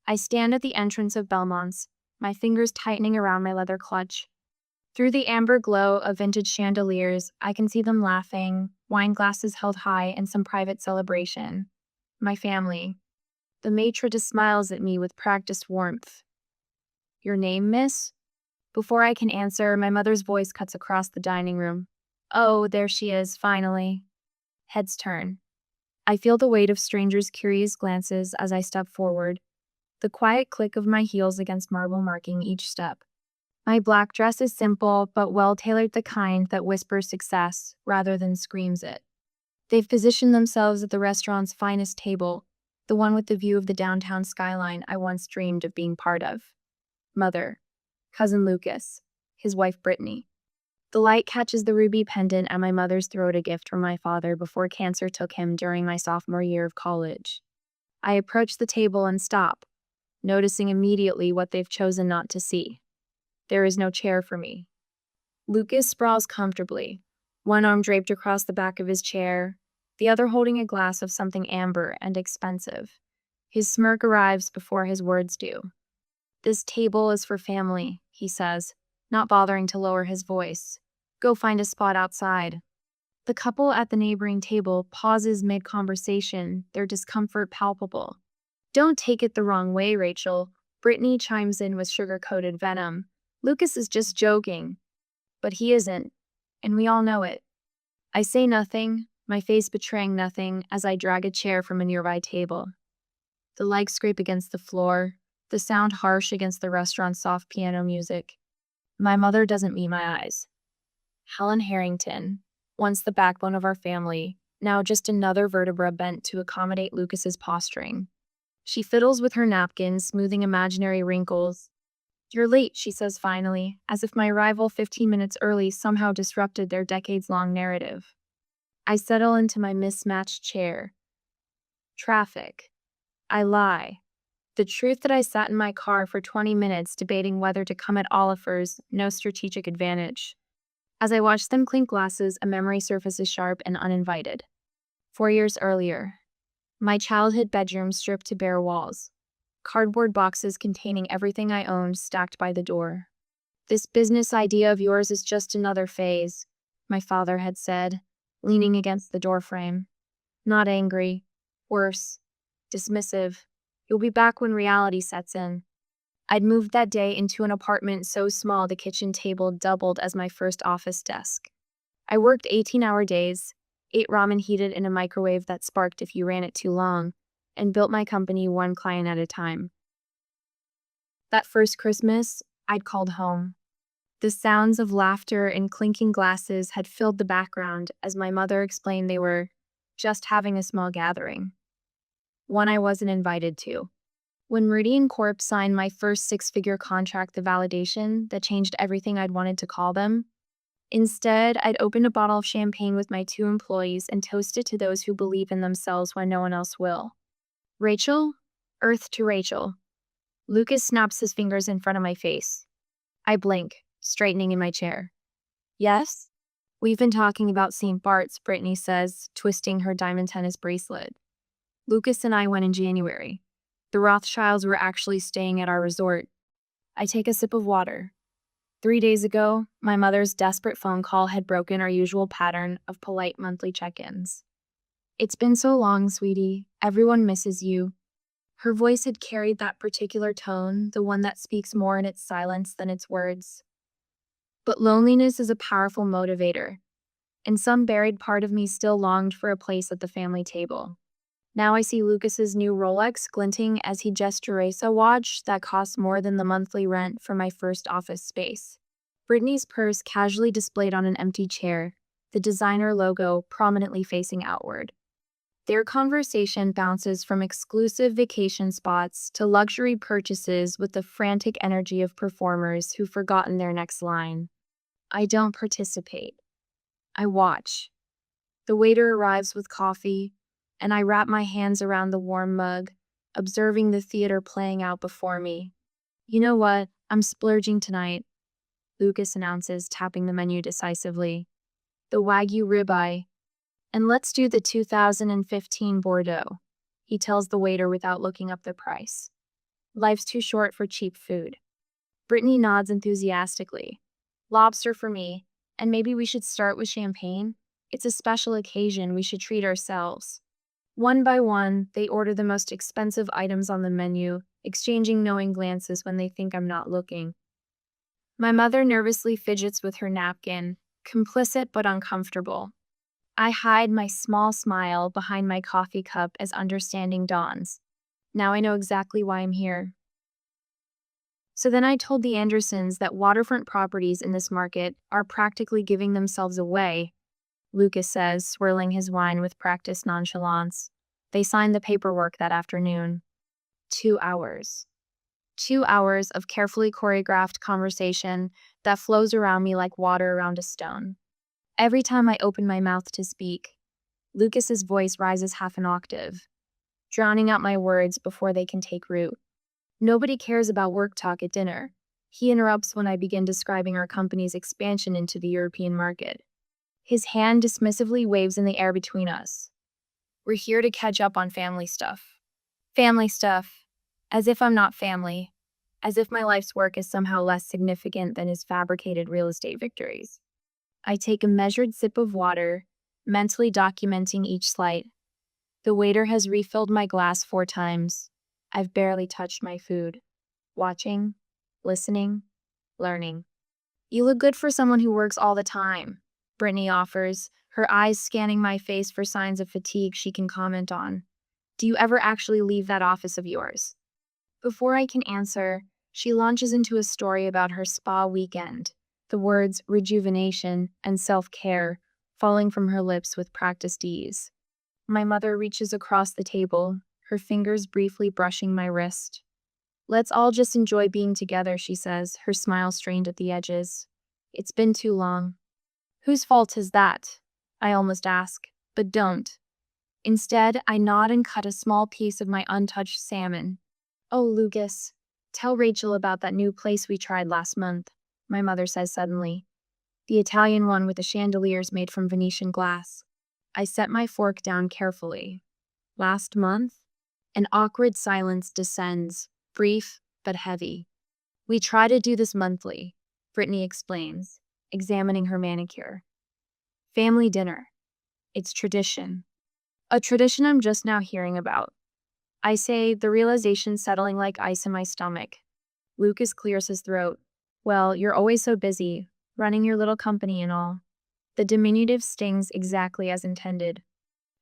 I stand at the entrance of Belmont's, my fingers tightening around my leather clutch. Through the amber glow of vintage chandeliers, I can see them laughing, wine glasses held high in some private celebration. My family. The maitre d' smiles at me with practiced warmth. "Your name, miss?" Before I can answer, my mother's voice cuts across the dining room. "Oh, there she is, finally." Heads turn. I feel the weight of strangers' curious glances as I step forward, the quiet click of my heels against marble marking each step. My black dress is simple, but well-tailored, the kind that whispers success rather than screams it. They've positioned themselves at the restaurant's finest table, the one with the view of the downtown skyline I once dreamed of being part of. Mother, cousin Lucas, his wife Brittany. The light catches the ruby pendant at my mother's throat, a gift from my father before cancer took him during my sophomore year of college. I approach the table and stop, noticing immediately what they've chosen not to see. There is no chair for me. Lucas sprawls comfortably, one arm draped across the back of his chair, the other holding a glass of something amber and expensive. His smirk arrives before his words do. "This table is for family," he says, not bothering to lower his voice. "Go find a spot outside." The couple at the neighboring table pauses mid-conversation, their discomfort palpable. "Don't take it the wrong way, Rachel," Brittany chimes in with sugar-coated venom. "Lucas is just joking." But he isn't, and we all know it. I say nothing, my face betraying nothing, as I drag a chair from a nearby table. The legs scrape against the floor, the sound harsh against the restaurant's soft piano music. My mother doesn't meet my eyes. Helen Harrington, once the backbone of our family, now just another vertebra bent to accommodate Lucas's posturing. She fiddles with her napkin, smoothing imaginary wrinkles. "You're late," she says finally, as if my arrival 15 minutes early somehow disrupted their decades-long narrative. I settle into my mismatched chair. Traffic. I lie. The truth that I sat in my car for 20 minutes debating whether to come at Oliver's, no strategic advantage. As I watch them clink glasses, a memory surfaces sharp and uninvited. 4 years earlier. My childhood bedroom stripped to bare walls. Cardboard boxes containing everything I owned stacked by the door. "This business idea of yours is just another phase," my father had said, leaning against the doorframe. Not angry. Worse. Dismissive. "You'll be back when reality sets in." I'd moved that day into an apartment so small the kitchen table doubled as my first office desk. I worked 18-hour days, ate ramen heated in a microwave that sparked if you ran it too long, and built my company one client at a time. That first Christmas, I'd called home. The sounds of laughter and clinking glasses had filled the background as my mother explained they were just having a small gathering. One I wasn't invited to. When Meridian Corp signed my first six-figure contract, the validation that changed everything I'd wanted to call them. Instead, I'd opened a bottle of champagne with my 2 employees and toasted to those who believe in themselves when no one else will. "Rachel? Earth to Rachel." Lucas snaps his fingers in front of my face. I blink, straightening in my chair. "Yes?" "We've been talking about St. Bart's," Brittany says, twisting her diamond tennis bracelet. "Lucas and I went in January. The Rothschilds were actually staying at our resort." I take a sip of water. 3 days ago, my mother's desperate phone call had broken our usual pattern of polite monthly check-ins. "It's been so long, sweetie. Everyone misses you." Her voice had carried that particular tone, the one that speaks more in its silence than its words. But loneliness is a powerful motivator, and some buried part of me still longed for a place at the family table. Now I see Lucas's new Rolex glinting as he gestures a watch that costs more than the monthly rent for my first office space. Brittany's purse casually displayed on an empty chair, the designer logo prominently facing outward. Their conversation bounces from exclusive vacation spots to luxury purchases with the frantic energy of performers who've forgotten their next line. I don't participate. I watch. The waiter arrives with coffee, and I wrap my hands around the warm mug, observing the theater playing out before me. "You know what? I'm splurging tonight," Lucas announces, tapping the menu decisively. "The Wagyu ribeye. And let's do the 2015 Bordeaux," he tells the waiter without looking up the price. Life's too short for cheap food. Brittany nods enthusiastically. Lobster for me. And maybe we should start with champagne? It's a special occasion, we should treat ourselves. One by one, they order the most expensive items on the menu, exchanging knowing glances when they think I'm not looking. My mother nervously fidgets with her napkin, complicit but uncomfortable. I hide my small smile behind my coffee cup as understanding dawns. Now I know exactly why I'm here. So then I told the Andersons that waterfront properties in this market are practically giving themselves away, Lucas says, swirling his wine with practiced nonchalance. They signed the paperwork that afternoon. 2 hours. 2 hours of carefully choreographed conversation that flows around me like water around a stone. Every time I open my mouth to speak, Lucas's voice rises half an octave, drowning out my words before they can take root. Nobody cares about work talk at dinner. He interrupts when I begin describing our company's expansion into the European market. His hand dismissively waves in the air between us. We're here to catch up on family stuff. Family stuff. As if I'm not family. As if my life's work is somehow less significant than his fabricated real estate victories. I take a measured sip of water, mentally documenting each slight. The waiter has refilled my glass 4 times. I've barely touched my food. Watching, listening, learning. You look good for someone who works all the time, Brittany offers, her eyes scanning my face for signs of fatigue she can comment on. Do you ever actually leave that office of yours? Before I can answer, she launches into a story about her spa weekend, the words rejuvenation and self-care falling from her lips with practiced ease. My mother reaches across the table, her fingers briefly brushing my wrist. Let's all just enjoy being together, she says, her smile strained at the edges. It's been too long. Whose fault is that? I almost ask, but don't. Instead, I nod and cut a small piece of my untouched salmon. Oh, Lucas, tell Rachel about that new place we tried last month, my mother says suddenly. The Italian one with the chandeliers made from Venetian glass. I set my fork down carefully. Last month? An awkward silence descends, brief but heavy. We try to do this monthly, Brittany explains, examining her manicure. Family dinner. It's tradition. A tradition I'm just now hearing about. I say, the realization settling like ice in my stomach. Lucas clears his throat. Well, you're always so busy, running your little company and all. The diminutive stings exactly as intended.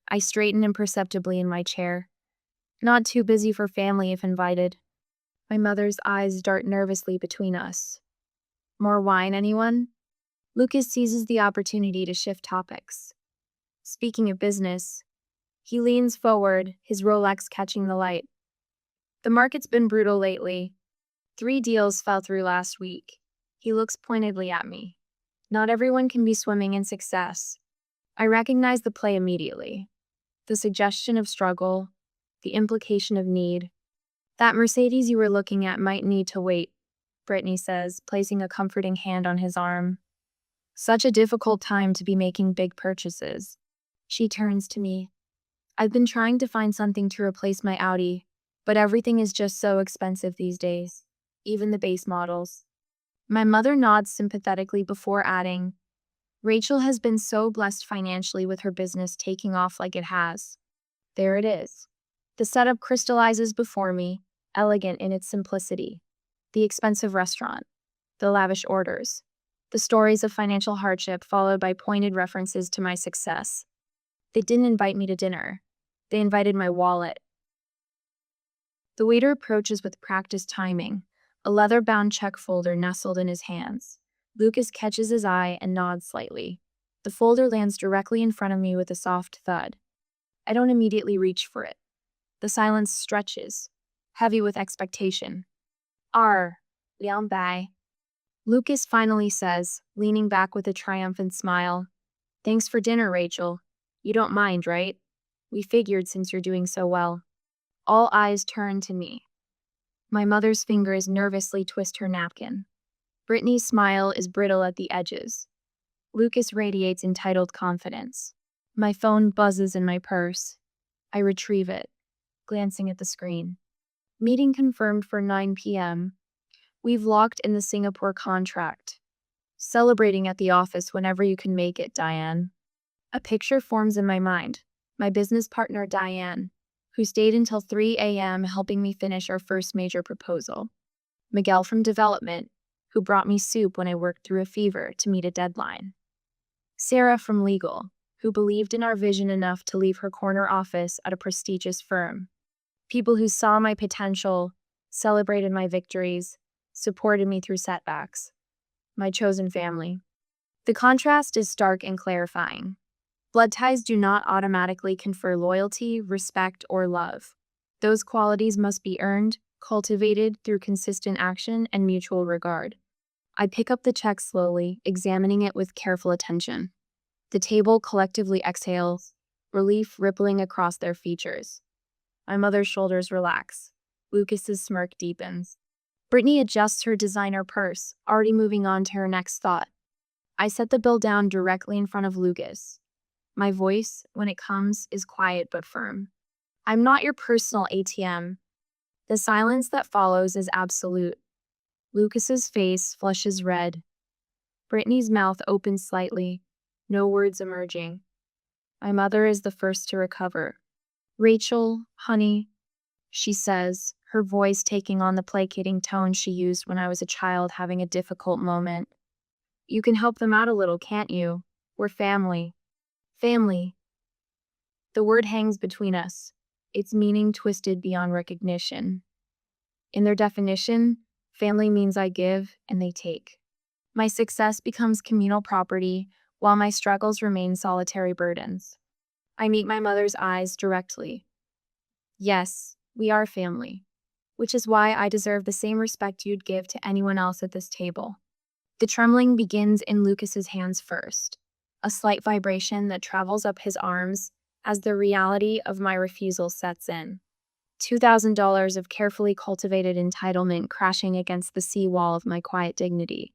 I straighten imperceptibly in my chair. Not too busy for family if invited. My mother's eyes dart nervously between us. More wine, anyone? Lucas seizes the opportunity to shift topics. Speaking of business, he leans forward, his Rolex catching the light. The market's been brutal lately. 3 deals fell through last week. He looks pointedly at me. Not everyone can be swimming in success. I recognize the play immediately. The suggestion of struggle, the implication of need. That Mercedes you were looking at might need to wait, Brittany says, placing a comforting hand on his arm. Such a difficult time to be making big purchases. She turns to me. I've been trying to find something to replace my Audi, but everything is just so expensive these days, even the base models. My mother nods sympathetically before adding, Rachel has been so blessed financially with her business taking off like it has. There it is. The setup crystallizes before me, elegant in its simplicity. The expensive restaurant, the lavish orders, the stories of financial hardship followed by pointed references to my success. They didn't invite me to dinner. They invited my wallet. The waiter approaches with practiced timing, a leather-bound check folder nestled in his hands. Lucas catches his eye and nods slightly. The folder lands directly in front of me with a soft thud. I don't immediately reach for it. The silence stretches, heavy with expectation. Liang Bai. Lucas finally says, leaning back with a triumphant smile. Thanks for dinner, Rachel. You don't mind, right? We figured since you're doing so well. All eyes turn to me. My mother's fingers nervously twist her napkin. Brittany's smile is brittle at the edges. Lucas radiates entitled confidence. My phone buzzes in my purse. I retrieve it, glancing at the screen. Meeting confirmed for 9 p.m. We've locked in the Singapore contract. Celebrating at the office whenever you can make it, Diane. A picture forms in my mind. My business partner, Diane, who stayed until 3 a.m. helping me finish our first major proposal. Miguel from development, who brought me soup when I worked through a fever to meet a deadline. Sarah from legal, who believed in our vision enough to leave her corner office at a prestigious firm. People who saw my potential, celebrated my victories, supported me through setbacks. My chosen family. The contrast is stark and clarifying. Blood ties do not automatically confer loyalty, respect, or love. Those qualities must be earned, cultivated through consistent action and mutual regard. I pick up the check slowly, examining it with careful attention. The table collectively exhales, relief rippling across their features. My mother's shoulders relax. Lucas's smirk deepens. Brittany adjusts her designer purse, already moving on to her next thought. I set the bill down directly in front of Lucas. My voice, when it comes, is quiet but firm. I'm not your personal ATM. The silence that follows is absolute. Lucas's face flushes red. Brittany's mouth opens slightly, no words emerging. My mother is the first to recover. Rachel, honey, she says, her voice taking on the placating tone she used when I was a child having a difficult moment. You can help them out a little, can't you? We're family. Family. The word hangs between us, its meaning twisted beyond recognition. In their definition, family means I give and they take. My success becomes communal property, while my struggles remain solitary burdens. I meet my mother's eyes directly. Yes, we are family, which is why I deserve the same respect you'd give to anyone else at this table. The trembling begins in Lucas's hands first, a slight vibration that travels up his arms as the reality of my refusal sets in. $2,000 of carefully cultivated entitlement crashing against the seawall of my quiet dignity.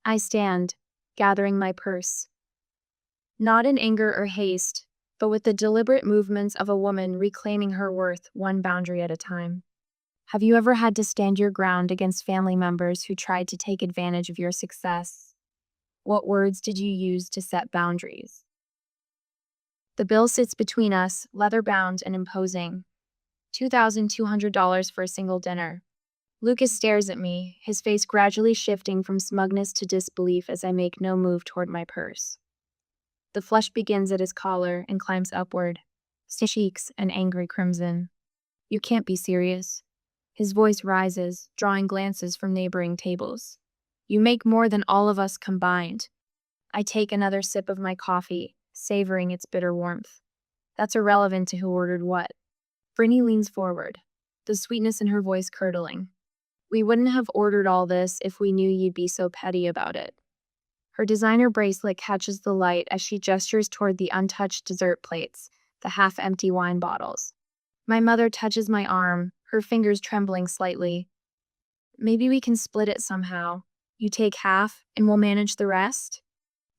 I stand, gathering my purse. Not in anger or haste, but with the deliberate movements of a woman reclaiming her worth one boundary at a time. Have you ever had to stand your ground against family members who tried to take advantage of your success? What words did you use to set boundaries? The bill sits between us, leather-bound and imposing. $2,200 for a single dinner. Lucas stares at me, his face gradually shifting from smugness to disbelief as I make no move toward my purse. The flush begins at his collar and climbs upward, cheeks an angry crimson. You can't be serious. His voice rises, drawing glances from neighboring tables. You make more than all of us combined. I take another sip of my coffee, savoring its bitter warmth. That's irrelevant to who ordered what. Brittany leans forward, the sweetness in her voice curdling. We wouldn't have ordered all this if we knew you'd be so petty about it. Her designer bracelet catches the light as she gestures toward the untouched dessert plates, the half-empty wine bottles. My mother touches my arm, her fingers trembling slightly. Maybe we can split it somehow. You take half, and we'll manage the rest?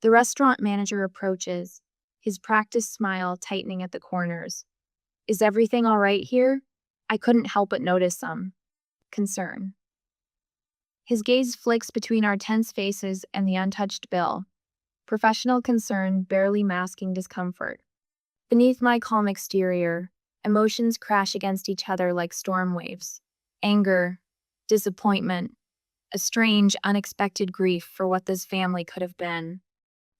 The restaurant manager approaches, his practiced smile tightening at the corners. Is everything all right here? I couldn't help but notice some concern. His gaze flicks between our tense faces and the untouched bill, professional concern barely masking discomfort. Beneath my calm exterior, emotions crash against each other like storm waves. Anger, disappointment, a strange, unexpected grief for what this family could have been.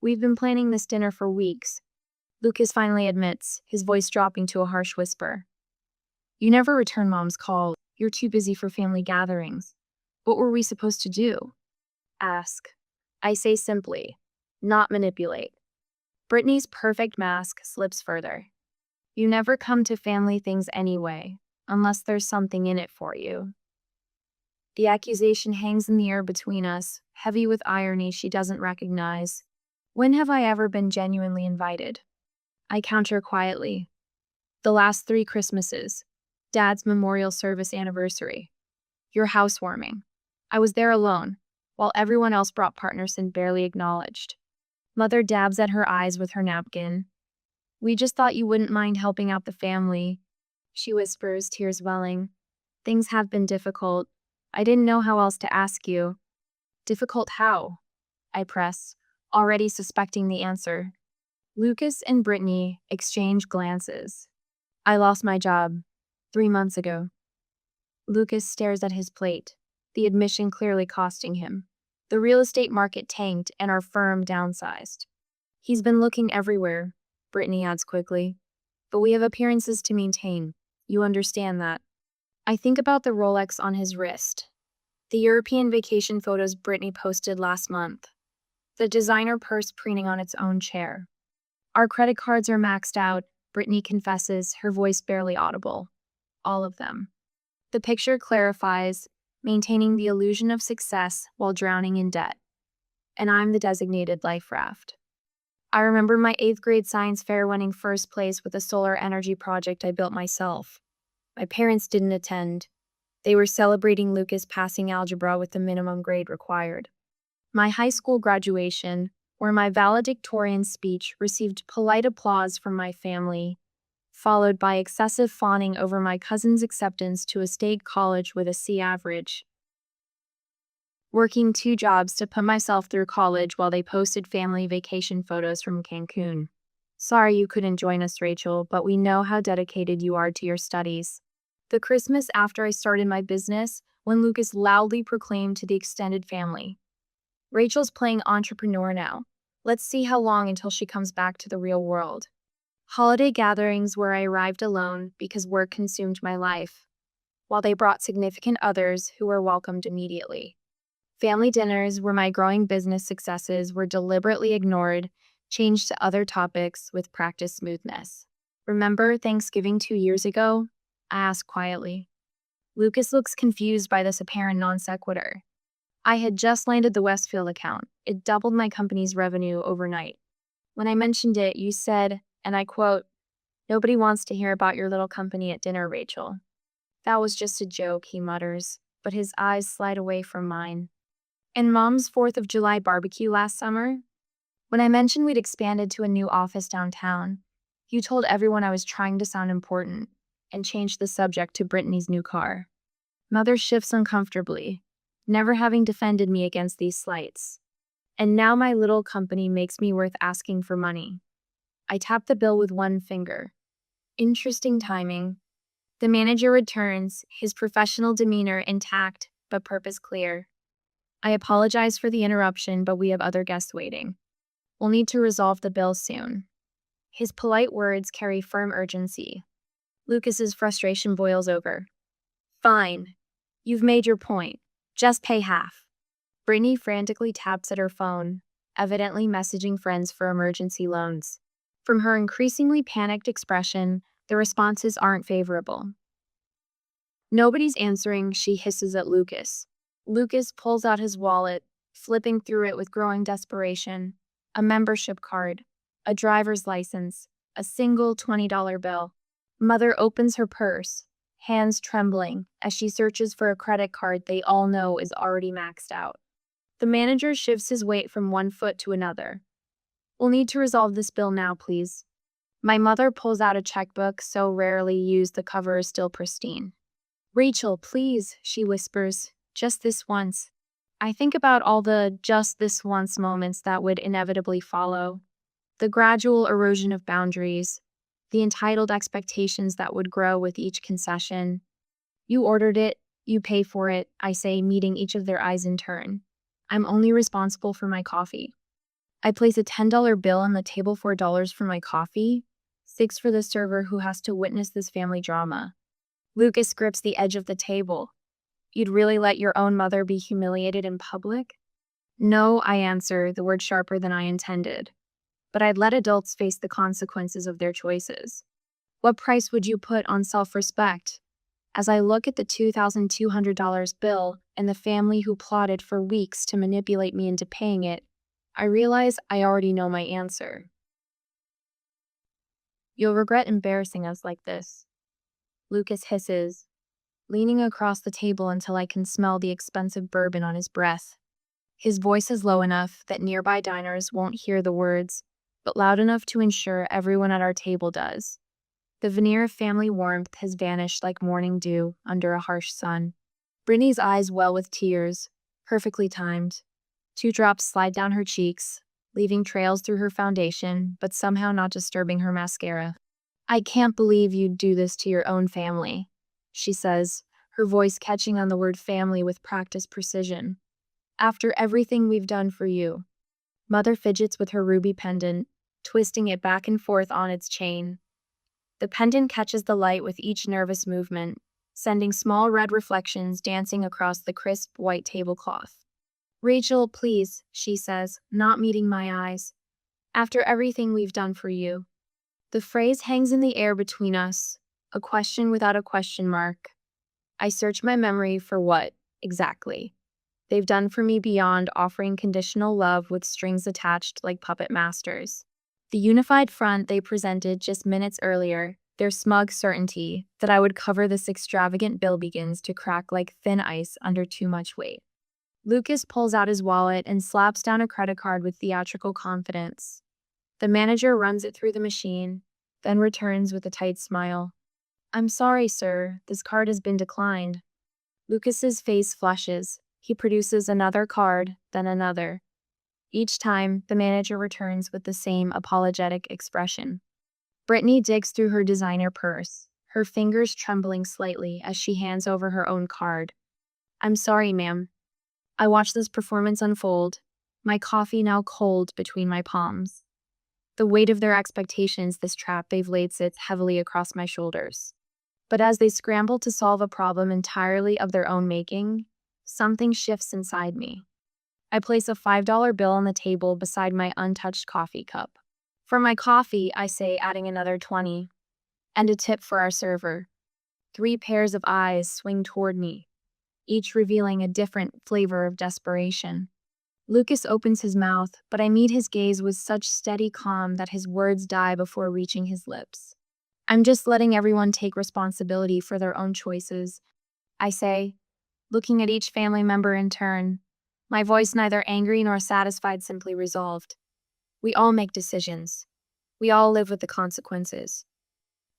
We've been planning this dinner for weeks. Lucas finally admits, his voice dropping to a harsh whisper. You never return Mom's call. You're too busy for family gatherings. What were we supposed to do? Ask. I say simply, not manipulate. Brittany's perfect mask slips further. You never come to family things anyway, unless there's something in it for you. The accusation hangs in the air between us, heavy with irony she doesn't recognize. When have I ever been genuinely invited? I counter quietly. The last 3 Christmases. Dad's memorial service anniversary. Your housewarming. I was there alone, while everyone else brought partners and barely acknowledged. Mother dabs at her eyes with her napkin. We just thought you wouldn't mind helping out the family, she whispers, tears welling. Things have been difficult. I didn't know how else to ask you. Difficult how? I press, already suspecting the answer. Lucas and Brittany exchange glances. I lost my job 3 months ago. Lucas stares at his plate, the admission clearly costing him. The real estate market tanked and our firm downsized. He's been looking everywhere, Brittany adds quickly. But we have appearances to maintain. You understand that. I think about the Rolex on his wrist. The European vacation photos Brittany posted last month. The designer purse preening on its own chair. Our credit cards are maxed out, Brittany confesses, her voice barely audible. All of them. The picture clarifies, maintaining the illusion of success while drowning in debt. And I'm the designated life raft. I remember my 8th grade science fair winning first place with a solar energy project I built myself. My parents didn't attend. They were celebrating Lucas passing algebra with the minimum grade required. My high school graduation, where my valedictorian speech received polite applause from my family, followed by excessive fawning over my cousin's acceptance to a state college with a C average. Working 2 jobs to put myself through college while they posted family vacation photos from Cancun. Sorry you couldn't join us, Rachel, but we know how dedicated you are to your studies. The Christmas after I started my business, when Lucas loudly proclaimed to the extended family, Rachel's playing entrepreneur now. Let's see how long until she comes back to the real world. Holiday gatherings where I arrived alone because work consumed my life, while they brought significant others who were welcomed immediately. Family dinners where my growing business successes were deliberately ignored, changed to other topics with practiced smoothness. Remember Thanksgiving 2 years ago? I asked quietly. Lucas looks confused by this apparent non sequitur. I had just landed the Westfield account. It doubled my company's revenue overnight. When I mentioned it, you said, and I quote, "Nobody wants to hear about your little company at dinner, Rachel." That was just a joke, he mutters, but his eyes slide away from mine. And Mom's 4th of July barbecue last summer? When I mentioned we'd expanded to a new office downtown, you told everyone I was trying to sound important and changed the subject to Brittany's new car. Mother shifts uncomfortably, never having defended me against these slights. And now my little company makes me worth asking for money. I tap the bill with one finger. Interesting timing. The manager returns, his professional demeanor intact, but purpose clear. I apologize for the interruption, but we have other guests waiting. We'll need to resolve the bill soon. His polite words carry firm urgency. Lucas's frustration boils over. Fine. You've made your point. Just pay half. Brittany frantically taps at her phone, evidently messaging friends for emergency loans. From her increasingly panicked expression, the responses aren't favorable. Nobody's answering, she hisses at Lucas. Lucas pulls out his wallet, flipping through it with growing desperation. A membership card, a driver's license, a single $20 bill. Mother opens her purse, hands trembling, as she searches for a credit card they all know is already maxed out. The manager shifts his weight from one foot to another. We'll need to resolve this bill now, please. My mother pulls out a checkbook so rarely used the cover is still pristine. Rachel, please, she whispers, just this once. I think about all the just this once moments that would inevitably follow. The gradual erosion of boundaries, the entitled expectations that would grow with each concession. You ordered it, you pay for it, I say, meeting each of their eyes in turn. I'm only responsible for my coffee. I place a $10 bill on the table, $4 for my coffee, $6 for the server who has to witness this family drama. Lucas grips the edge of the table. You'd really let your own mother be humiliated in public? No, I answer, the word sharper than I intended. But I'd let adults face the consequences of their choices. What price would you put on self-respect? As I look at the $2,200 bill and the family who plotted for weeks to manipulate me into paying it, I realize I already know my answer. You'll regret embarrassing us like this. Lucas hisses, leaning across the table until I can smell the expensive bourbon on his breath. His voice is low enough that nearby diners won't hear the words, but loud enough to ensure everyone at our table does. The veneer of family warmth has vanished like morning dew under a harsh sun. Brittany's eyes well with tears, perfectly timed. 2 drops slide down her cheeks, leaving trails through her foundation, but somehow not disturbing her mascara. "I can't believe you'd do this to your own family," she says, her voice catching on the word family with practiced precision. "After everything we've done for you." Mother fidgets with her ruby pendant, twisting it back and forth on its chain. The pendant catches the light with each nervous movement, sending small red reflections dancing across the crisp white tablecloth. "Rachel, please," she says, not meeting my eyes. "After everything we've done for you." The phrase hangs in the air between us, a question without a question mark. I search my memory for what, exactly, they've done for me beyond offering conditional love with strings attached like puppet masters. The unified front they presented just minutes earlier, their smug certainty that I would cover this extravagant bill, begins to crack like thin ice under too much weight. Lucas pulls out his wallet and slaps down a credit card with theatrical confidence. The manager runs it through the machine, then returns with a tight smile. "I'm sorry, sir, this card has been declined." Lucas's face flushes. He produces another card, then another. Each time, the manager returns with the same apologetic expression. Brittany digs through her designer purse, her fingers trembling slightly as she hands over her own card. "I'm sorry, ma'am." I watch this performance unfold, my coffee now cold between my palms. The weight of their expectations, this trap they've laid, sits heavily across my shoulders. But as they scramble to solve a problem entirely of their own making, something shifts inside me. I place a $5 bill on the table beside my untouched coffee cup. "For my coffee," I say, adding another 20. "And a tip for our server." 3 pairs of eyes swing toward me, each revealing a different flavor of desperation. Lucas opens his mouth, but I meet his gaze with such steady calm that his words die before reaching his lips. "I'm just letting everyone take responsibility for their own choices," I say, looking at each family member in turn, my voice neither angry nor satisfied, simply resolved. "We all make decisions. We all live with the consequences."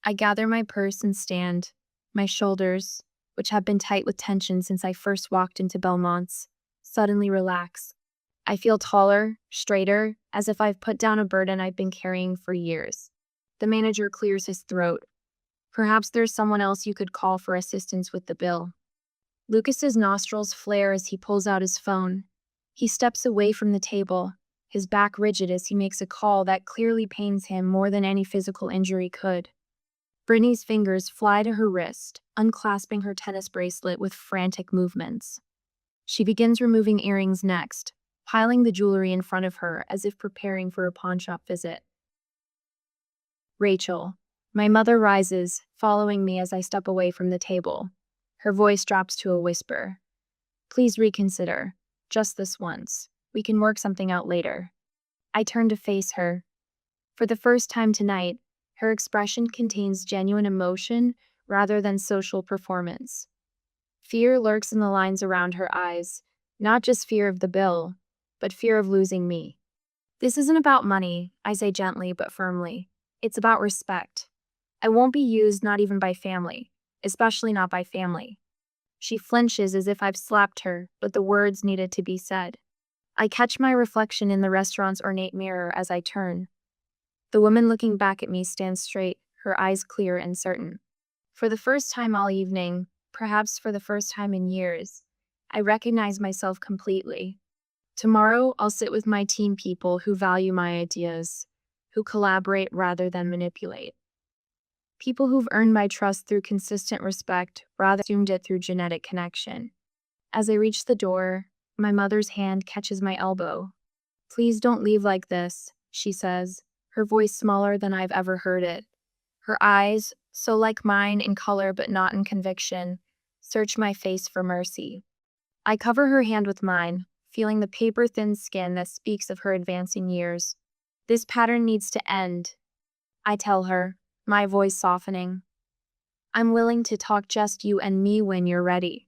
I gather my purse and stand. My shoulders, which have been tight with tension since I first walked into Belmont's, suddenly relax. I feel taller, straighter, as if I've put down a burden I've been carrying for years. The manager clears his throat. "Perhaps there's someone else you could call for assistance with the bill." Lucas's nostrils flare as he pulls out his phone. He steps away from the table, his back rigid as he makes a call that clearly pains him more than any physical injury could. Brittany's fingers fly to her wrist, unclasping her tennis bracelet with frantic movements. She begins removing earrings next, piling the jewelry in front of her as if preparing for a pawnshop visit. "Rachel." My mother rises, following me as I step away from the table. Her voice drops to a whisper. "Please reconsider. Just this once. We can work something out later." I turn to face her. For the first time tonight, her expression contains genuine emotion rather than social performance. Fear lurks in the lines around her eyes, not just fear of the bill, but fear of losing me. "This isn't about money," I say gently but firmly. "It's about respect. I won't be used, not even by family, especially not by family." She flinches as if I've slapped her, but the words needed to be said. I catch my reflection in the restaurant's ornate mirror as I turn. The woman looking back at me stands straight, her eyes clear and certain. For the first time all evening, perhaps for the first time in years, I recognize myself completely. Tomorrow, I'll sit with my team people who value my ideas, who collaborate rather than manipulate. People who've earned my trust through consistent respect rather than assumed it through genetic connection. As I reach the door, my mother's hand catches my elbow. "Please don't leave like this," she says, her voice smaller than I've ever heard it. Her eyes, so like mine in color but not in conviction, search my face for mercy. I cover her hand with mine, feeling the paper-thin skin that speaks of her advancing years. "This pattern needs to end," I tell her, my voice softening. "I'm willing to talk just you and me when you're ready.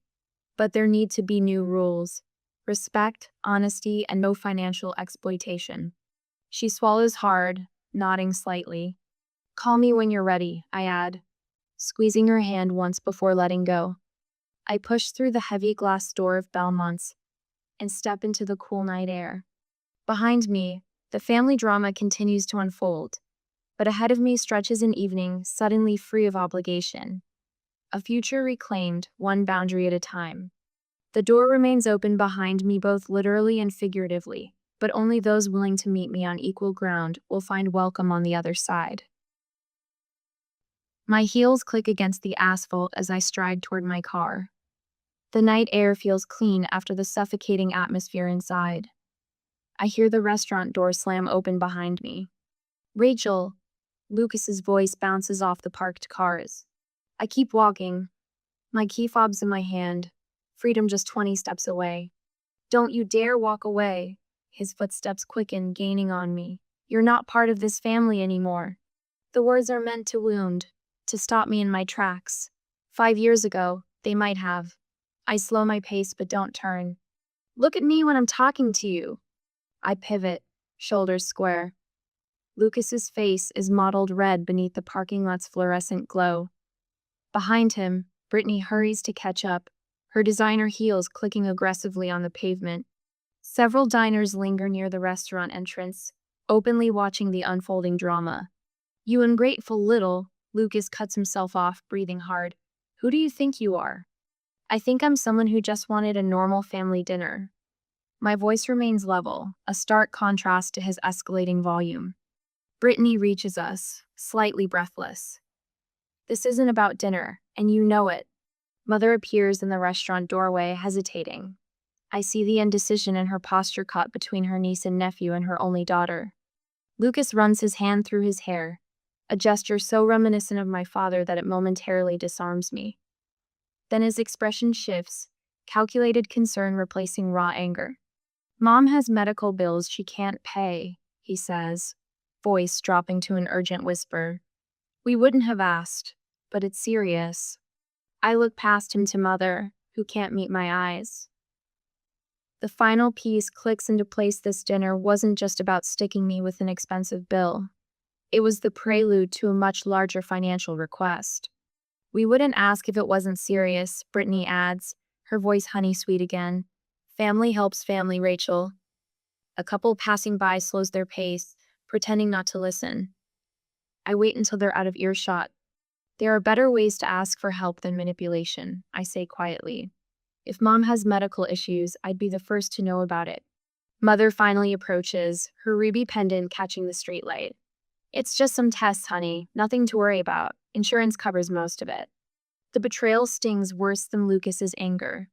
But there need to be new rules. Respect, honesty, and no financial exploitation." She swallows hard, nodding slightly. Call me when you're ready, I add, squeezing her hand once before letting go. I push through the heavy glass door of Belmont's and step into the cool night air. Behind me, the family drama continues to unfold, but ahead of me stretches an evening suddenly free of obligation. A future reclaimed, one boundary at a time. The door remains open behind me both literally and figuratively, but only those willing to meet me on equal ground will find welcome on the other side. My heels click against the asphalt as I stride toward my car. The night air feels clean after the suffocating atmosphere inside. I hear the restaurant door slam open behind me. Rachel, Lucas's voice bounces off the parked cars. I keep walking, my key fob's in my hand, freedom just 20 steps away. Don't you dare walk away. His footsteps quicken, gaining on me. You're not part of this family anymore. The words are meant to wound, to stop me in my tracks. 5 years ago, they might have. I slow my pace but don't turn. Look at me when I'm talking to you. I pivot, shoulders square. Lucas's face is mottled red beneath the parking lot's fluorescent glow. Behind him, Brittany hurries to catch up, her designer heels clicking aggressively on the pavement. Several diners linger near the restaurant entrance, openly watching the unfolding drama. You ungrateful little, Lucas cuts himself off, breathing hard. Who do you think you are? I think I'm someone who just wanted a normal family dinner. My voice remains level, a stark contrast to his escalating volume. Brittany reaches us, slightly breathless. This isn't about dinner, and you know it. Mother appears in the restaurant doorway, hesitating. I see the indecision in her posture caught between her niece and nephew and her only daughter. Lucas runs his hand through his hair, a gesture so reminiscent of my father that it momentarily disarms me. Then his expression shifts, calculated concern replacing raw anger. Mom has medical bills she can't pay, he says, voice dropping to an urgent whisper. We wouldn't have asked, but it's serious. I look past him to Mother, who can't meet my eyes. The final piece clicks into place. This dinner wasn't just about sticking me with an expensive bill. It was the prelude to a much larger financial request. We wouldn't ask if it wasn't serious, Brittany adds, her voice honey-sweet again. Family helps family, Rachel. A couple passing by slows their pace, pretending not to listen. I wait until they're out of earshot. There are better ways to ask for help than manipulation, I say quietly. If Mom has medical issues, I'd be the first to know about it. Mother finally approaches, her ruby pendant catching the streetlight. It's just some tests, honey. Nothing to worry about. Insurance covers most of it. The betrayal stings worse than Lucas's anger.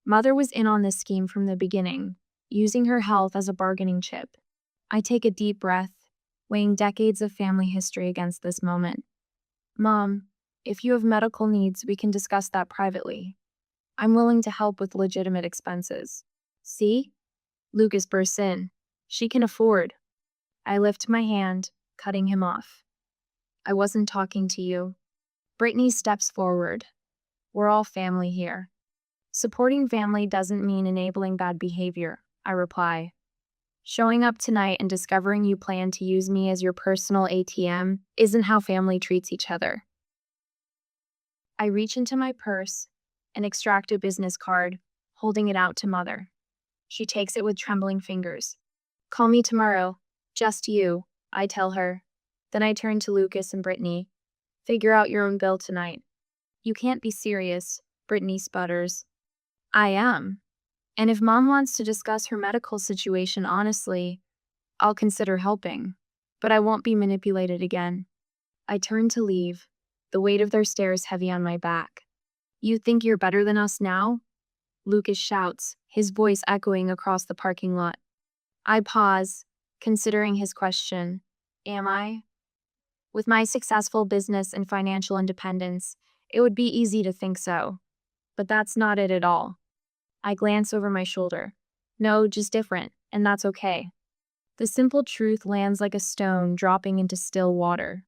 Mother was in on this scheme from the beginning, using her health as a bargaining chip. I take a deep breath, weighing decades of family history against this moment. Mom, if you have medical needs, we can discuss that privately. I'm willing to help with legitimate expenses. See? Lucas bursts in. She can afford. I lift my hand, cutting him off. I wasn't talking to you. Brittany steps forward. We're all family here. Supporting family doesn't mean enabling bad behavior, I reply. Showing up tonight and discovering you plan to use me as your personal ATM isn't how family treats each other. I reach into my purse and extract a business card, holding it out to Mother. She takes it with trembling fingers. Call me tomorrow. Just you, I tell her. Then I turn to Lucas and Brittany. Figure out your own bill tonight. You can't be serious, Brittany sputters. I am. And if Mom wants to discuss her medical situation honestly, I'll consider helping. But I won't be manipulated again. I turn to leave, the weight of their stares heavy on my back. You think you're better than us now? Lucas shouts, his voice echoing across the parking lot. I pause, considering his question. Am I? With my successful business and financial independence, it would be easy to think so. But that's not it at all. I glance over my shoulder. No, just different, and that's okay. The simple truth lands like a stone dropping into still water.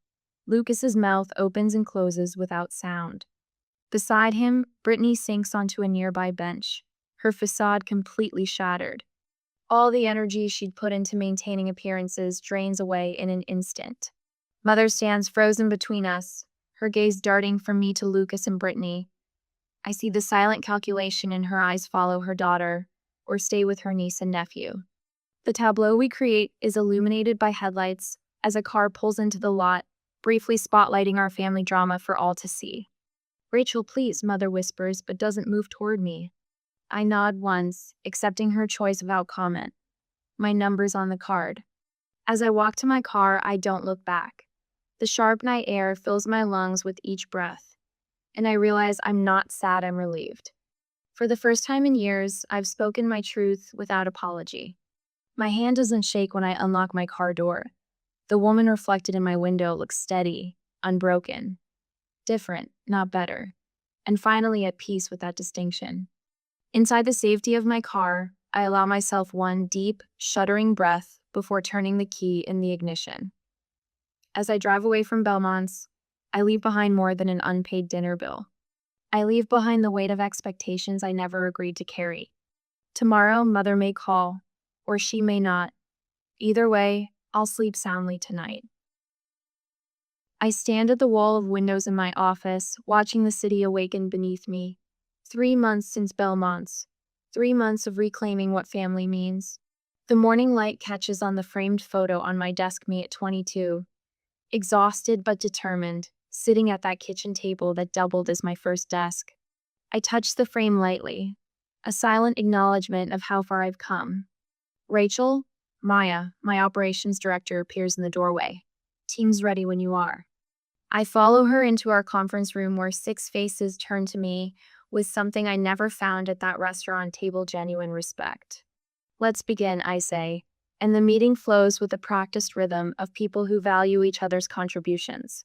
Lucas's mouth opens and closes without sound. Beside him, Brittany sinks onto a nearby bench, her facade completely shattered. All the energy she'd put into maintaining appearances drains away in an instant. Mother stands frozen between us, her gaze darting from me to Lucas and Brittany. I see the silent calculation in her eyes follow her daughter, or stay with her niece and nephew. The tableau we create is illuminated by headlights as a car pulls into the lot, briefly spotlighting our family drama for all to see. Rachel, please, Mother whispers, but doesn't move toward me. I nod once, accepting her choice without comment. My number's on the card. As I walk to my car, I don't look back. The sharp night air fills my lungs with each breath, and I realize I'm not sad, I'm relieved. For the first time in years, I've spoken my truth without apology. My hand doesn't shake when I unlock my car door. The woman reflected in my window looks steady, unbroken, different, not better, and finally at peace with that distinction. Inside the safety of my car, I allow myself one deep, shuddering breath before turning the key in the ignition. As I drive away from Belmont's, I leave behind more than an unpaid dinner bill. I leave behind the weight of expectations I never agreed to carry. Tomorrow, Mother may call, or she may not. Either way, I'll sleep soundly tonight. I stand at the wall of windows in my office, watching the city awaken beneath me. 3 months since Belmont's. 3 months of reclaiming what family means. The morning light catches on the framed photo on my desk, me at 22. Exhausted but determined, sitting at that kitchen table that doubled as my first desk. I touch the frame lightly, a silent acknowledgement of how far I've come. Rachel, Maya, my operations director, appears in the doorway. Team's ready when you are. I follow her into our conference room where 6 faces turn to me with something I never found at that restaurant table: genuine respect. Let's begin, I say, and the meeting flows with the practiced rhythm of people who value each other's contributions.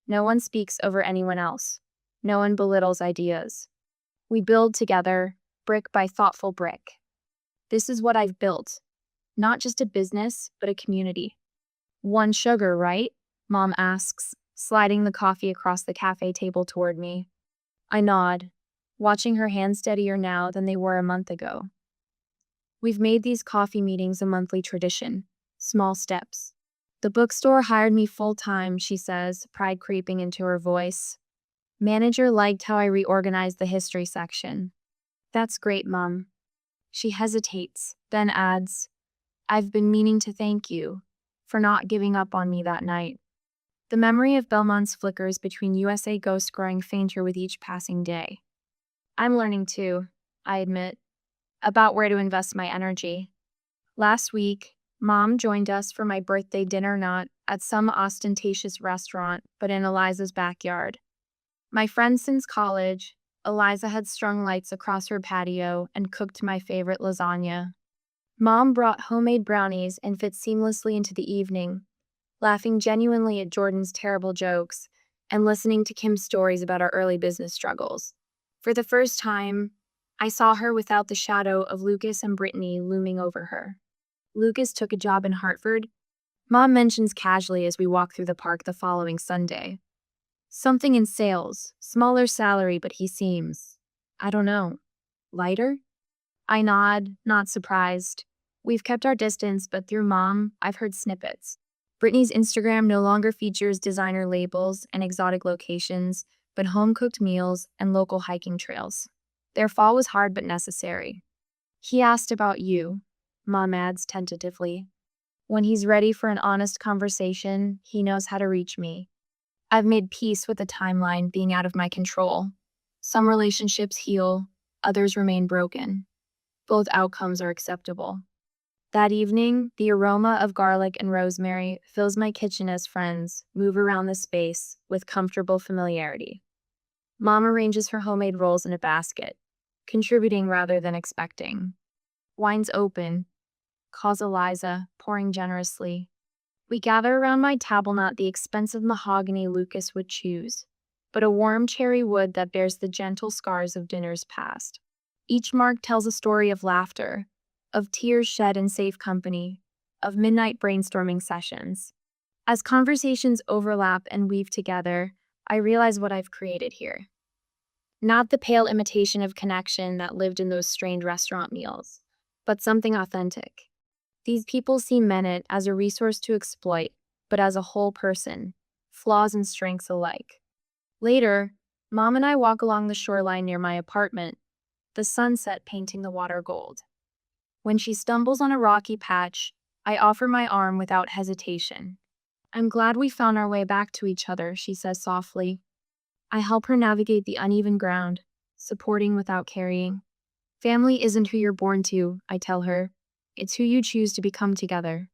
No one speaks over anyone else. No one belittles ideas. We build together, brick by thoughtful brick. This is what I've built. Not just a business, but a community. 1 sugar, right? Mom asks, sliding the coffee across the cafe table toward me. I nod, watching her hands steadier now than they were a month ago. We've made these coffee meetings a monthly tradition, small steps. The bookstore hired me full-time, she says, pride creeping into her voice. Manager liked how I reorganized the history section. That's great, Mom. She hesitates, then adds, I've been meaning to thank you for not giving up on me that night. The memory of Belmont's flickers between USA ghosts growing fainter with each passing day. I'm learning too, I admit, about where to invest my energy. Last week, Mom joined us for my birthday dinner, not at some ostentatious restaurant, but in Eliza's backyard. My friend since college, Eliza had strung lights across her patio and cooked my favorite lasagna. Mom brought homemade brownies and fit seamlessly into the evening, laughing genuinely at Jordan's terrible jokes and listening to Kim's stories about our early business struggles. For the first time, I saw her without the shadow of Lucas and Brittany looming over her. Lucas took a job in Hartford. Mom mentions casually as we walk through the park the following Sunday. Something in sales, smaller salary, but he seems, I don't know, lighter? I nod, not surprised. We've kept our distance, but through Mom, I've heard snippets. Brittany's Instagram no longer features designer labels and exotic locations, but home-cooked meals and local hiking trails. Their fall was hard but necessary. He asked about you, Mom adds tentatively. When he's ready for an honest conversation, he knows how to reach me. I've made peace with the timeline being out of my control. Some relationships heal, others remain broken. Both outcomes are acceptable. That evening, the aroma of garlic and rosemary fills my kitchen as friends move around the space with comfortable familiarity. Mom arranges her homemade rolls in a basket, contributing rather than expecting. Wine's open, calls Eliza, pouring generously. We gather around my table, not the expensive mahogany Lucas would choose, but a warm cherry wood that bears the gentle scars of dinners past. Each mark tells a story of laughter, of tears shed in safe company, of midnight brainstorming sessions. As conversations overlap and weave together, I realize what I've created here. Not the pale imitation of connection that lived in those strained restaurant meals, but something authentic. These people see Menet as a resource to exploit, but as a whole person, flaws and strengths alike. Later, Mom and I walk along the shoreline near my apartment, the sunset painting the water gold. When she stumbles on a rocky patch, I offer my arm without hesitation. "I'm glad we found our way back to each other," she says softly. I help her navigate the uneven ground, supporting without carrying. "Family isn't who you're born to," I tell her. "It's who you choose to become together."